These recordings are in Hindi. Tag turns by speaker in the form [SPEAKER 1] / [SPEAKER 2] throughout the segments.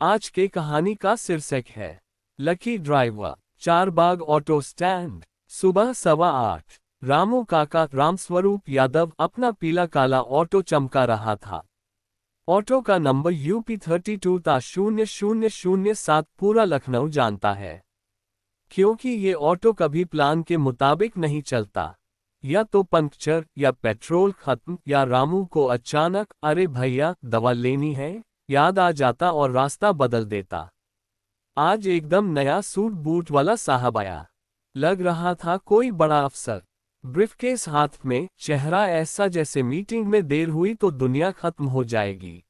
[SPEAKER 1] आज के कहानी का शीर्षक है lucky driver. Charbagh auto stand. सुबह 8:15। रामू काका रामस्वरूप यादव अपना पीला काला ऑटो चमका रहा था। ऑटो का नंबर यूपी 32 था 0007। पूरा लखनऊ जानता है, क्योंकि ये ऑटो कभी प्लान के मुताबिक नहीं चलता। या तो पंक्चर, या पेट्रोल खत्म, या रामू को अचानक अरे भैया दवा लेनी है याद आ जाता और रास्ता बदल देता। आज एकदम नया सूट बूट वाला साहब आया। लग रहा था कोई बड़ा अफसर। ब्रीफकेस हाथ में, चेहरा ऐसा जैसे मीटिंग में देर हुई तो दुनिया खत्म हो जाएगी।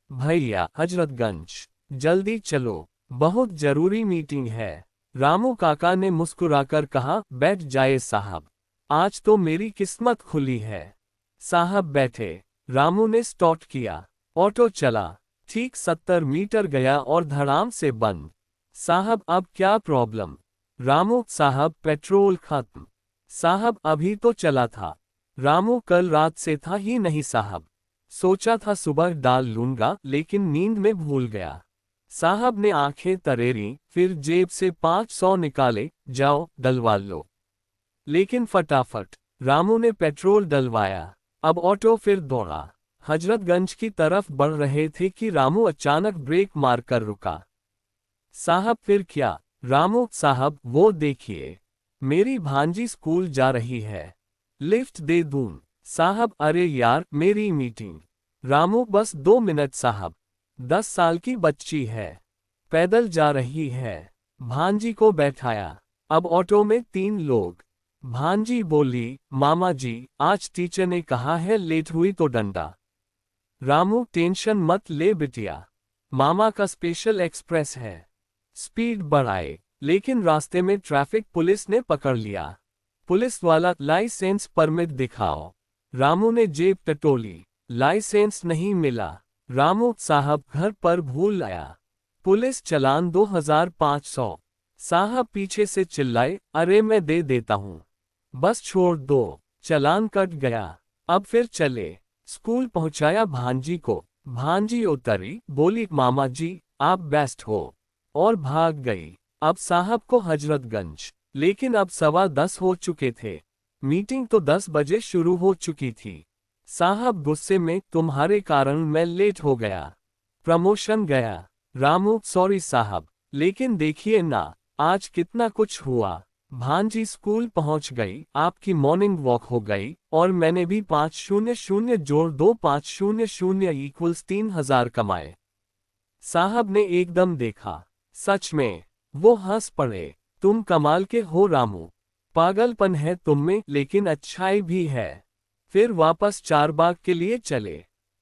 [SPEAKER 1] भैया हजरतगंज जल्दी चलो, बहुत जरूरी मीटिंग है। रामू काका ने मुस्कुराकर कहा, बैठ जाए साहब, आज तो मेरी किस्मत खुली है। साहब बैठे। रामू ने स्टार्ट किया। ऑटो चला। ठीक 70 मीटर गया और धड़ाम से बंद। साहब अब क्या प्रॉब्लम? रामू, साहब पेट्रोल खत्म। साहब अभी तो चला था। रामू, कल रात से था ही नहीं साहब। सोचा था सुबह डाल लूंगा लेकिन नींद में भूल गया। साहब ने आंखें तरेरी, फिर जेब से 500 निकाले, जाओ डलवा लो। लेकिन फटाफट रामू ने पेट्रोल डलवाया। अब ऑटो फिर दौड़ा। हजरतगंज की तरफ बढ़ रहे थे कि रामू अचानक ब्रेक मारकर रुका। साहब फिर क्या? रामू, साहब वो देखिए, मेरी भांजी स्कूल जा रही है, लिफ्ट दे दूं? साहब अरे यार मेरी मीटिंग। रामू बस 2 मिनट साहब, 10 साल की बच्ची है, पैदल जा रही है। भांजी को बैठाया। अब ऑटो में 3 लोग। भांजी बोली, मामा जी आज टीचर ने कहा है लेट हुई तो डंडा। रामू, टेंशन मत ले बिटिया, मामा का स्पेशल एक्सप्रेस है। स्पीड बढ़ाए, लेकिन रास्ते में ट्रैफिक पुलिस ने पकड़ लिया। पुलिस वाला, लाइसेंस परमिट दिखाओ। रामू ने जेब टटोली, लाइसेंस नहीं मिला। रामू, साहब घर पर भूल आया। पुलिस चालान 2500। साहब पीछे से चिल्लाए, अरे मैं दे देता हूँ, बस छोड़ दो। चालान कट गया। अब फिर चले। स्कूल पहुंचाया भांजी को। भांजी उतरी, बोली मामा जी आप बेस्ट हो, और भाग गई। अब साहब को हजरतगंज, लेकिन अब 10:15 हो चुके थे। मीटिंग तो 10 बजे शुरू हो चुकी थी। साहब गुस्से में, तुम्हारे कारण मैं लेट हो गया, प्रमोशन गया। रामू, सॉरी साहब, लेकिन देखिए ना आज कितना कुछ हुआ। भांजी स्कूल पहुंच गई, आपकी मॉर्निंग वॉक हो गई, और मैंने भी 500 जोड़ 2500 इक्वल्स 3000 कमाए। साहब ने एकदम देखा। सच में। वो हंस पड़े। तुम कमाल के हो रामू, पागलपन है तुम में लेकिन अच्छाई भी है। फिर वापस चारबाग के लिए चले।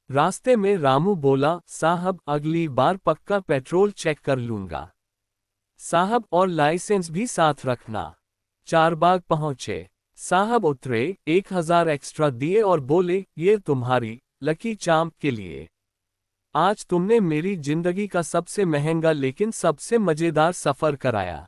[SPEAKER 1] रास्ते में रामू बोला, साहब अगली बार पक्का पेट्रोल चेक कर लूंगा साहब, और लाइसेंस भी साथ रखना। चारबाग पहुंचे। साहब उतरे, 1000 एक्स्ट्रा दिए और बोले, ये तुम्हारी लकी चांप के लिए। आज तुमने मेरी जिंदगी का सबसे महंगा लेकिन सबसे मजेदार सफर कराया।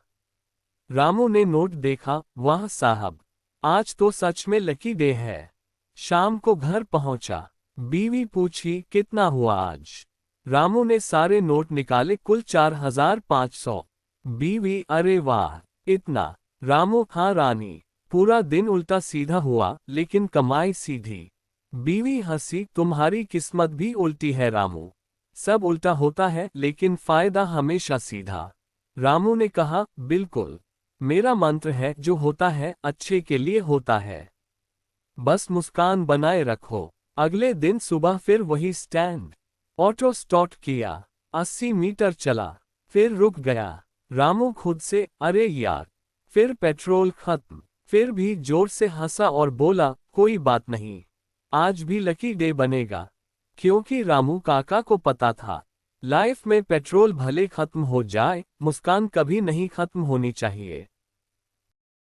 [SPEAKER 1] रामू ने नोट देखा, वाह साहब, आज तो सच में लकी डे है। शाम को घर पहुंचा। बीवी पूछी, कितना हुआ आज? रामू ने सारे नोट निकाले, कुल 4500। बीवी, अरे वाह, इतना? रामू, हाँ रानी, पूरा दिन उल्टा सीधा हुआ लेकिन कमाई सीधी। बीवी हंसी, तुम्हारी किस्मत भी उल्टी है रामू, सब उल्टा होता है लेकिन फायदा हमेशा सीधा। रामू ने कहा, बिल्कुल, मेरा मंत्र है जो होता है अच्छे के लिए होता है, बस मुस्कान बनाए रखो। अगले दिन सुबह फिर वही स्टैंड। ऑटो स्टार्ट किया। 80 मीटर चला, फिर रुक गया। रामू खुद से, अरे यार, फिर पेट्रोल खत्म। फिर भी जोर से हंसा और बोला, कोई बात नहीं, आज भी लकी डे बनेगा। क्योंकि रामू काका को पता था, लाइफ में पेट्रोल भले खत्म हो जाए, मुस्कान कभी नहीं खत्म होनी चाहिए।